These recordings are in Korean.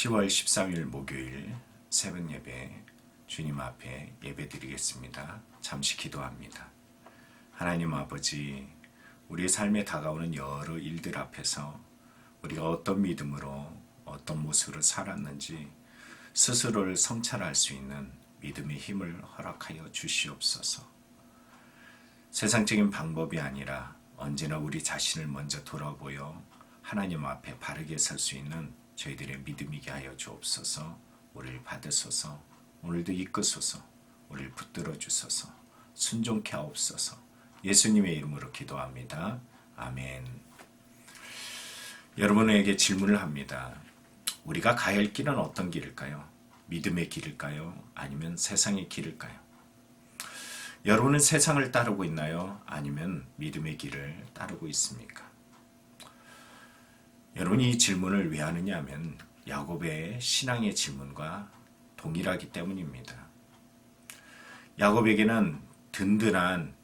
10월 13일 목요일 새벽 예배 주님 앞에 예배 드리겠습니다. 잠시 기도합니다. 하나님 아버지, 우리의 삶에 다가오는 여러 일들 앞에서 우리가 어떤 믿음으로 어떤 모습으로 살았는지 스스로를 성찰할 수 있는 믿음의 힘을 허락하여 주시옵소서. 세상적인 방법이 아니라 언제나 우리 자신을 먼저 돌아보여 하나님 앞에 바르게 설 수 있는 저희들의 믿음이게 하여 주옵소서. 우리를 받으소서. 오늘도 이끄소서. 우리를 붙들어 주소서. 순종케 하옵소서. 예수님의 이름으로 기도합니다. 아멘. 여러분에게 질문을 합니다. 우리가 가야 할 길은 어떤 길일까요? 믿음의 길일까요? 아니면 세상의 길일까요? 여러분은 세상을 따르고 있나요? 아니면 믿음의 길을 따르고 있습니까? 여러분이 이 질문을 왜 하느냐 하면 야곱의 신앙의 질문과 동일하기 때문입니다. 야곱에게는 든든한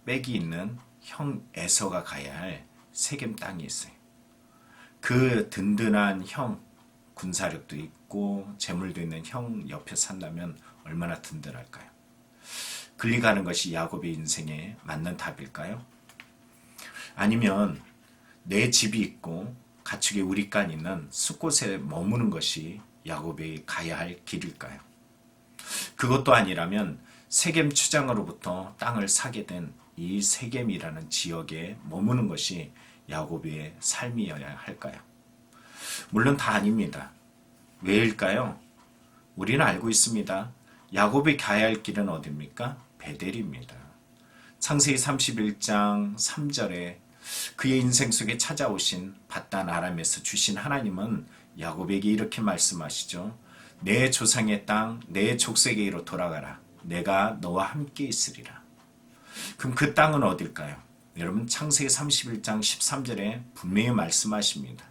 빽이 있는 형 에서가 가야 할 세겜 땅이 있어요. 그 든든한 형, 군사력도 있고 재물도 있는 형 옆에 산다면 얼마나 든든할까요? 글리 가는 것이 야곱의 인생에 맞는 답일까요? 아니면 내 집이 있고 가축의 우리간 있는 숲곳에 머무는 것이 야곱이 가야 할 길일까요? 그것도 아니라면 세겜 추장으로부터 땅을 사게 된 이 세겜이라는 지역에 머무는 것이 야곱의 삶이어야 할까요? 물론 다 아닙니다. 왜일까요? 우리는 알고 있습니다. 야곱이 가야 할 길은 어디입니까? 베델입니다. 창세기 31장 3절에 그의 인생 속에 찾아오신 밧단 아람에서 주신 하나님은 야곱에게 이렇게 말씀하시죠. 내 조상의 땅, 내 족속에게로 돌아가라. 내가 너와 함께 있으리라. 그럼 그 땅은 어딜까요? 여러분 창세기 31장 13절에 분명히 말씀하십니다.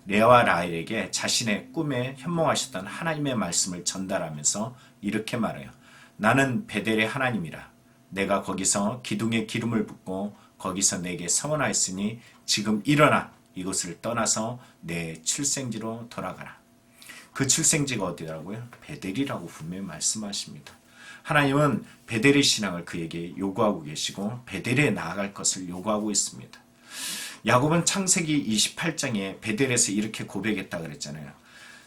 레아와 라헬에게 자신의 꿈에 현몽하셨던 하나님의 말씀을 전달하면서 이렇게 말해요. 나는 베델의 하나님이라. 내가 거기서 기둥에 기름을 붓고 거기서 내게 서원하였으니 지금 일어나 이곳을 떠나서 내 출생지로 돌아가라. 그 출생지가 어디라고요? 베델이라고 분명히 말씀하십니다. 하나님은 베델의 신앙을 그에게 요구하고 계시고 베델에 나아갈 것을 요구하고 있습니다. 야곱은 창세기 28장에 베델에서 이렇게 고백했다 그랬잖아요.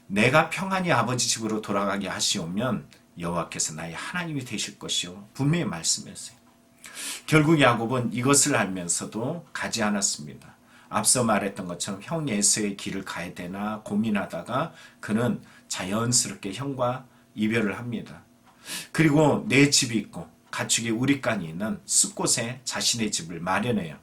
내가 평안히 아버지 집으로 돌아가게 하시오면 여호와께서 나의 하나님이 되실 것이요. 분명히 말씀했어요. 결국 야곱은 이것을 알면서도 가지 않았습니다. 앞서 말했던 것처럼 형 에서의 길을 가야 되나 고민하다가 그는 자연스럽게 형과 이별을 합니다. 그리고 내 집이 있고 가축의 우리간이 있는 숲곳에 자신의 집을 마련해요.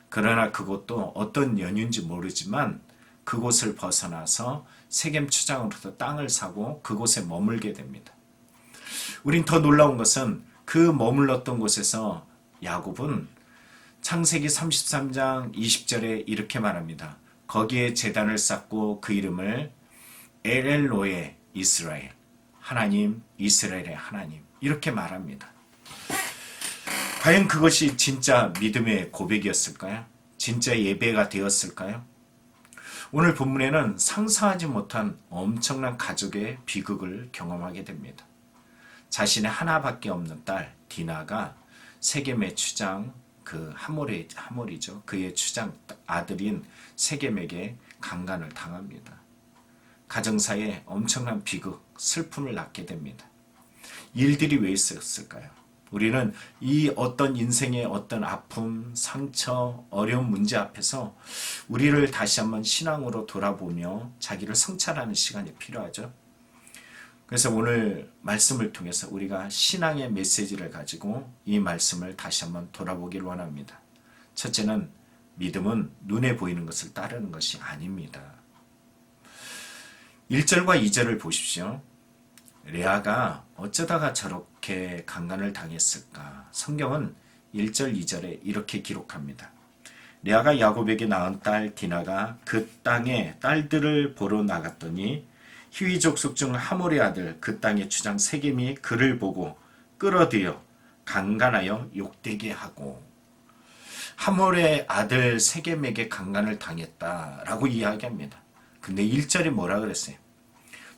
그러나 그것도 어떤 연유인지 모르지만 그곳을 벗어나서 세겜 추장으로부터 땅을 사고 그곳에 머물게 됩니다. 우린 더 놀라운 것은 그 머물렀던 곳에서 야곱은 창세기 33장 20절에 이렇게 말합니다. 거기에 제단을 쌓고 그 이름을 엘엘로에 이스라엘, 하나님, 이스라엘의 하나님 이렇게 말합니다. 과연 그것이 진짜 믿음의 고백이었을까요? 진짜 예배가 되었을까요? 오늘 본문에는 상상하지 못한 엄청난 가족의 비극을 경험하게 됩니다. 자신의 하나밖에 없는 딸 디나가 세겜의 추장 그 하몰이죠. 그의 추장 아들인 세겜에게 강간을 당합니다. 가정사에 엄청난 비극, 슬픔을 낳게 됩니다. 일들이 왜 있었을까요? 우리는 이 어떤 인생의 어떤 아픔, 상처, 어려운 문제 앞에서 우리를 다시 한번 신앙으로 돌아보며 자기를 성찰하는 시간이 필요하죠. 그래서 오늘 말씀을 통해서 우리가 신앙의 메시지를 가지고 이 말씀을 다시 한번 돌아보길 원합니다. 첫째는 믿음은 눈에 보이는 것을 따르는 것이 아닙니다. 1절과 2절을 보십시오. 레아가 어쩌다가 저렇게 강간을 당했을까? 성경은 1절, 2절에 이렇게 기록합니다. 레아가 야곱에게 낳은 딸 디나가 그 땅에 딸들을 보러 나갔더니 히위 족속 중 하몰의 아들 그 땅의 추장 세겜이 그를 보고 끌어들여 강간하여 욕되게 하고 하몰의 아들 세겜에게 강간을 당했다라고 이야기합니다. 근데 1절에 뭐라 그랬어요?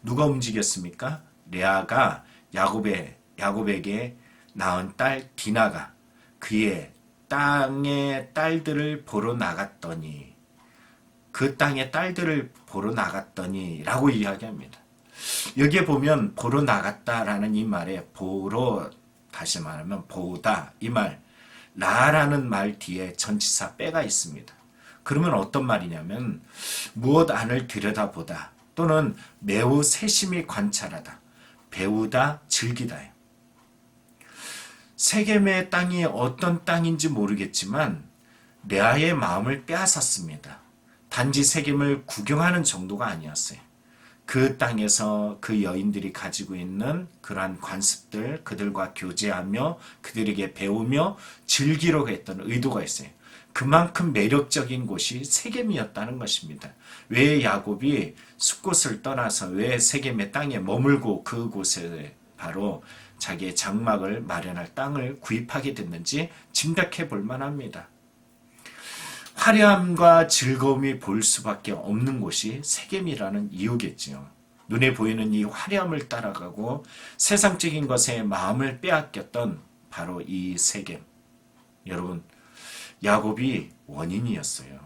누가 움직였습니까? 레아가 야곱에게 낳은 딸 디나가 그의 땅의 딸들을 보러 나갔더니 그 땅의 딸들을 보러 나갔더니 라고 이야기합니다. 여기에 보면 보러 나갔다라는 이 말에 보러 다시 말하면 보다 이 말 라라는 말 뒤에 전치사 빼가 있습니다. 그러면 어떤 말이냐면 무엇 안을 들여다보다 또는 매우 세심히 관찰하다 배우다 즐기다예요. 세겜의 땅이 어떤 땅인지 모르겠지만 레아의 마음을 빼앗았습니다. 단지 세겜을 구경하는 정도가 아니었어요. 그 땅에서 그 여인들이 가지고 있는 그러한 관습들 그들과 교제하며 그들에게 배우며 즐기려고 했던 의도가 있어요. 그만큼 매력적인 곳이 세겜이었다는 것입니다. 왜 야곱이 숫곳을 떠나서 왜 세겜의 땅에 머물고 그곳에 바로 자기의 장막을 마련할 땅을 구입하게 됐는지 짐작해 볼 만합니다. 화려함과 즐거움이 볼 수밖에 없는 곳이 세겜이라는 이유겠지요. 눈에 보이는 이 화려함을 따라가고 세상적인 것에 마음을 빼앗겼던 바로 이 세겜. 여러분, 야곱이 원인이었어요.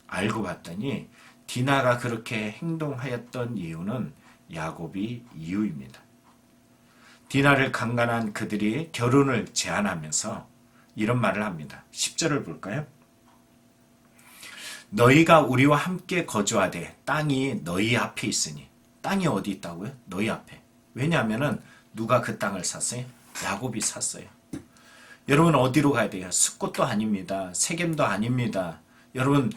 알고 봤더니 디나가 그렇게 행동하였던 이유는 야곱이 이유입니다. 디나를 강간한 그들이 결혼을 제안하면서 이런 말을 합니다. 10절을 볼까요? 너희가 우리와 함께 거주하되 땅이 너희 앞에 있으니. 땅이 어디 있다고요? 너희 앞에. 왜냐하면 누가 그 땅을 샀어요? 야곱이 샀어요. 여러분 어디로 가야 돼요? 숫곳도 아닙니다. 세겜도 아닙니다. 여러분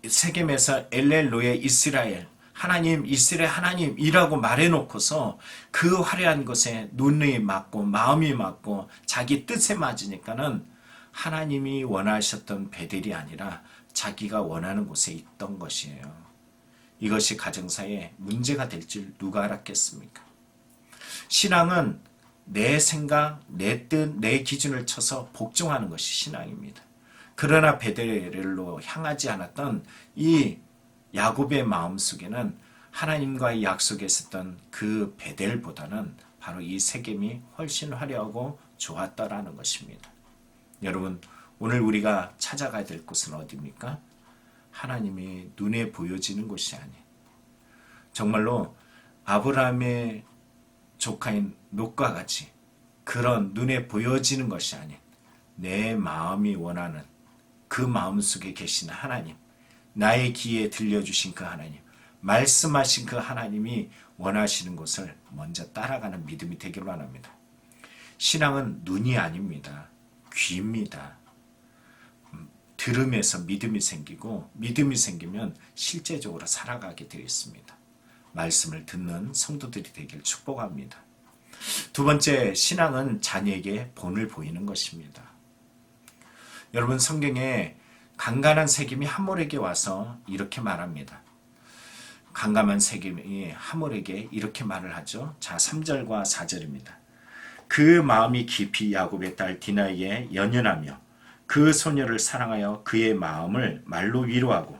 세겜에서 엘렐로의 이스라엘 하나님 이스라엘 하나님이라고 말해놓고서 그 화려한 곳에 눈이 맞고 마음이 맞고 자기 뜻에 맞으니까는 하나님이 원하셨던 베델이 아니라 자기가 원하는 곳에 있던 것이에요. 이것이 가정사에 문제가 될 줄 누가 알았겠습니까? 신앙은 내 생각, 내 뜻, 내 기준을 쳐서 복종하는 것이 신앙입니다. 그러나 베델로 향하지 않았던 이 야곱의 마음속에는 하나님과의 약속에 있었던 그 베델보다는 바로 이 세겜이 훨씬 화려하고 좋았다라는 것입니다. 여러분 오늘 우리가 찾아가야 될 곳은 어디입니까? 하나님이 눈에 보여지는 곳이 아닌 정말로 아브라함의 조카인 롯과 같이 그런 눈에 보여지는 것이 아닌 내 마음이 원하는 그 마음속에 계신 하나님, 나의 귀에 들려주신 그 하나님, 말씀하신 그 하나님이 원하시는 곳을 먼저 따라가는 믿음이 되기를 바랍니다. 신앙은 눈이 아닙니다. 귀입니다. 들음에서 믿음이 생기고 믿음이 생기면 실제적으로 살아가게 되어 있습니다. 말씀을 듣는 성도들이 되길 축복합니다. 두 번째, 신앙은 자녀에게 본을 보이는 것입니다. 여러분 성경에 강간한 세겜이 하몰에게 와서 이렇게 말합니다. 강간한 세겜이 하몰에게 이렇게 말을 하죠. 자, 3절과 4절입니다. 그 마음이 깊이 야곱의 딸 디나에게 연연하며 그 소녀를 사랑하여 그의 마음을 말로 위로하고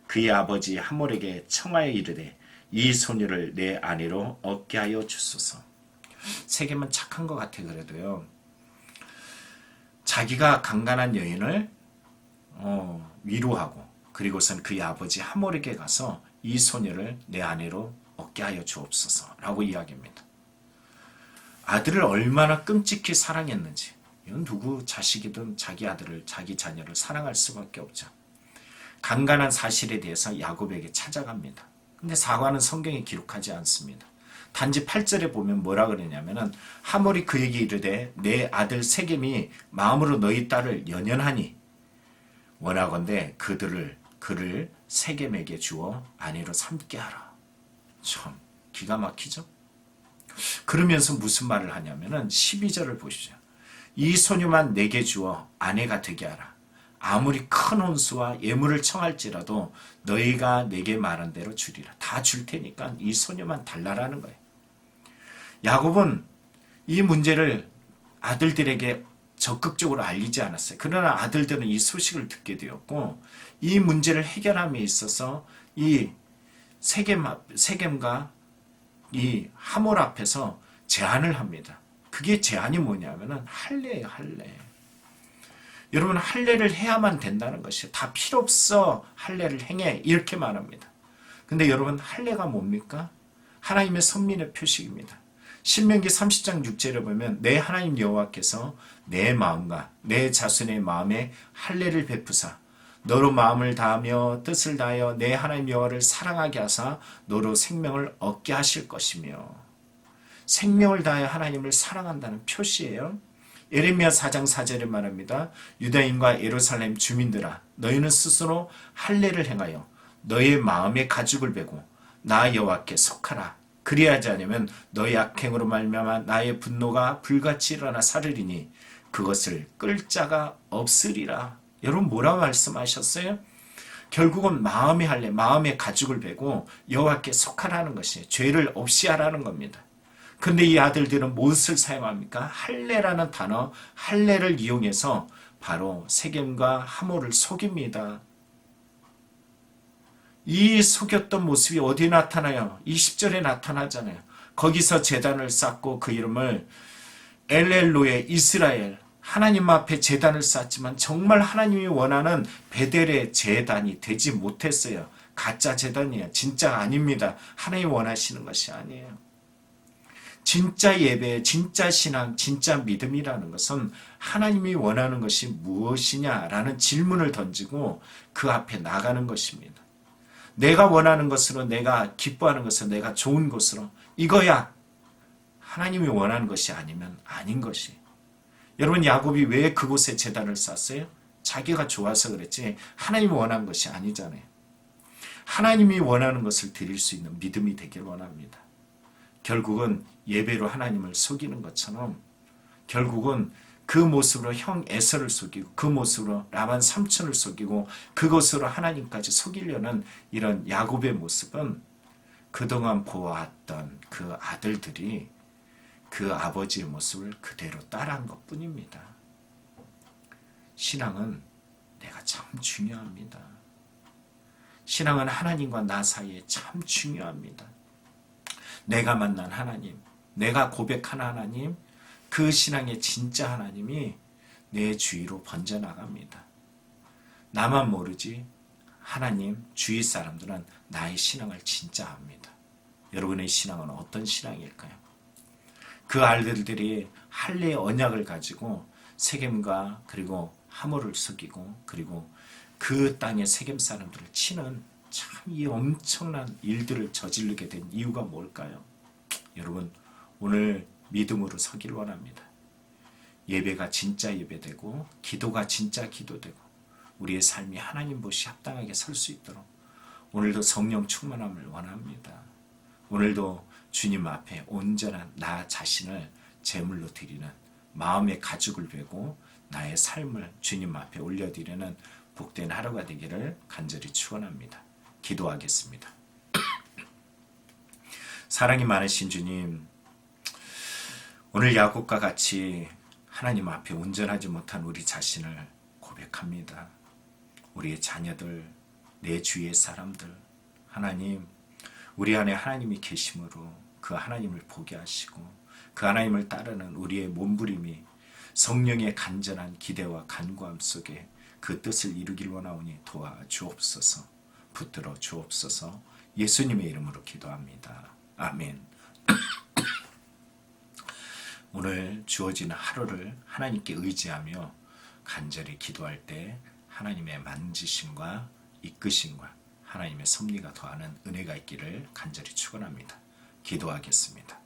그의 아버지 하몰에게 청하여 이르되 이 소녀를 내 아내로 얻게 하여 주소서. 세겜은 착한 것 같아. 그래도요 자기가 강간한 여인을 위로하고 그리고선 그의 아버지 하몰에게 가서 이 소녀를 내 아내로 얻게 하여 주옵소서 라고 이야기합니다. 아들을 얼마나 끔찍히 사랑했는지, 이건 누구 자식이든 자기 아들을 자기 자녀를 사랑할 수밖에 없죠. 강간한 사실에 대해서 야곱에게 찾아갑니다. 근데 사과는 성경에 기록하지 않습니다. 단지 8절에 보면 뭐라 그러냐면은 하몰이 그에게 이르되 내 아들 세겜이 마음으로 너희 딸을 연연하니 원하건대 그를 세겜에게 주어 아내로 삼게 하라. 참 기가 막히죠. 그러면서 무슨 말을 하냐면은 12절을 보시죠. 이 소녀만 내게 주어 아내가 되게 하라. 아무리 큰 혼수와 예물을 청할지라도 너희가 내게 말한 대로 주리라. 다 줄 테니까 이 소녀만 달라라는 거예요. 야곱은 이 문제를 아들들에게 적극적으로 알리지 않았어요. 그러나 아들들은 이 소식을 듣게 되었고 이 문제를 해결함에 있어서 이 세겜과 이 하몰 앞에서 제안을 합니다. 그게 제안이 뭐냐면은 할례예요, 할례. 여러분, 할례를 해야만 된다는 것이 다 필요 없어. 할례를 행해. 이렇게 말합니다. 근데 여러분, 할례가 뭡니까? 하나님의 선민의 표식입니다. 신명기 30장 6절에 보면 내 하나님 여호와께서 내 마음과 내 자손의 마음에 할례를 베푸사 너로 마음을 다하며 뜻을 다하여 내 하나님 여호와를 사랑하게 하사 너로 생명을 얻게 하실 것이며, 생명을 다하여 하나님을 사랑한다는 표시예요. 예레미야 4장 4절에 말합니다. 유다인과 예루살렘 주민들아, 너희는 스스로 할례를 행하여 너의 마음의 가죽을 베고 나 여호와께 속하라. 그리하지 않으면 너의 악행으로 말미암아 나의 분노가 불같이 일어나 사르리니 그것을 끌 자가 없으리라. 여러분, 뭐라고 말씀하셨어요? 결국은 마음의 할례, 마음의 가죽을 베고 여호와께 속하라는 것이 죄를 없이 하라는 겁니다. 근데 이 아들들은 무엇을 사용합니까? 할례라는 단어, 할례를 이용해서 바로 세겜과 하몰을 속입니다. 이 속였던 모습이 어디에 나타나요? 20절에 나타나잖아요. 거기서 제단을 쌓고 그 이름을 엘엘로의 이스라엘, 하나님 앞에 제단을 쌓지만 정말 하나님이 원하는 베델의 제단이 되지 못했어요. 가짜 제단이에요. 진짜 아닙니다. 하나님이 원하시는 것이 아니에요. 진짜 예배, 진짜 신앙, 진짜 믿음이라는 것은 하나님이 원하는 것이 무엇이냐라는 질문을 던지고 그 앞에 나가는 것입니다. 내가 원하는 것으로, 내가 기뻐하는 것으로, 내가 좋은 것으로, 이거야. 하나님이 원하는 것이 아니면 아닌 것이. 여러분, 야곱이 왜 그곳에 제단을 쌓았어요? 자기가 좋아서 그랬지 하나님이 원하는 것이 아니잖아요. 하나님이 원하는 것을 드릴 수 있는 믿음이 되길 원합니다. 결국은 예배로 하나님을 속이는 것처럼 결국은 그 모습으로 형 에서를 속이고 그 모습으로 라반 삼촌을 속이고 그것으로 하나님까지 속이려는 이런 야곱의 모습은 그동안 보아왔던 그 아들들이 그 아버지의 모습을 그대로 따라한 것뿐입니다. 신앙은 내가 참 중요합니다. 신앙은 하나님과 나 사이에 참 중요합니다. 내가 만난 하나님, 내가 고백한 하나님, 그 신앙의 진짜 하나님이 내 주위로 번져나갑니다. 나만 모르지 하나님, 주위 사람들은 나의 신앙을 진짜 압니다. 여러분의 신앙은 어떤 신앙일까요? 그 아들들이 할례의 언약을 가지고 세겜과 그리고 하몰을 속이고 그리고 그 땅의 세겜 사람들을 치는 참 이 엄청난 일들을 저지르게 된 이유가 뭘까요? 여러분, 오늘 믿음으로 서길 원합니다. 예배가 진짜 예배되고 기도가 진짜 기도되고 우리의 삶이 하나님 보시 합당하게 설 수 있도록 오늘도 성령 충만함을 원합니다. 오늘도 주님 앞에 온전한 나 자신을 제물로 드리는 마음의 가죽을 베고 나의 삶을 주님 앞에 올려드리는 복된 하루가 되기를 간절히 축원합니다. 기도하겠습니다. 사랑이 많으신 주님, 오늘 야곱과 같이 하나님 앞에 온전하지 못한 우리 자신을 고백합니다. 우리의 자녀들, 내 주위의 사람들, 하나님, 우리 안에 하나님이 계심으로 그 하나님을 보게 하시고 그 하나님을 따르는 우리의 몸부림이 성령의 간절한 기대와 간구함 속에 그 뜻을 이루길 원하오니 도와주옵소서. 붙들어 주옵소서. 예수님의 이름으로 기도합니다. 아멘. 오늘 주어진 하루를 하나님께 의지하며 간절히 기도할 때 하나님의 만지심과 이끄심과 하나님의 섭리가 더하는 은혜가 있기를 간절히 축원합니다. 기도하겠습니다.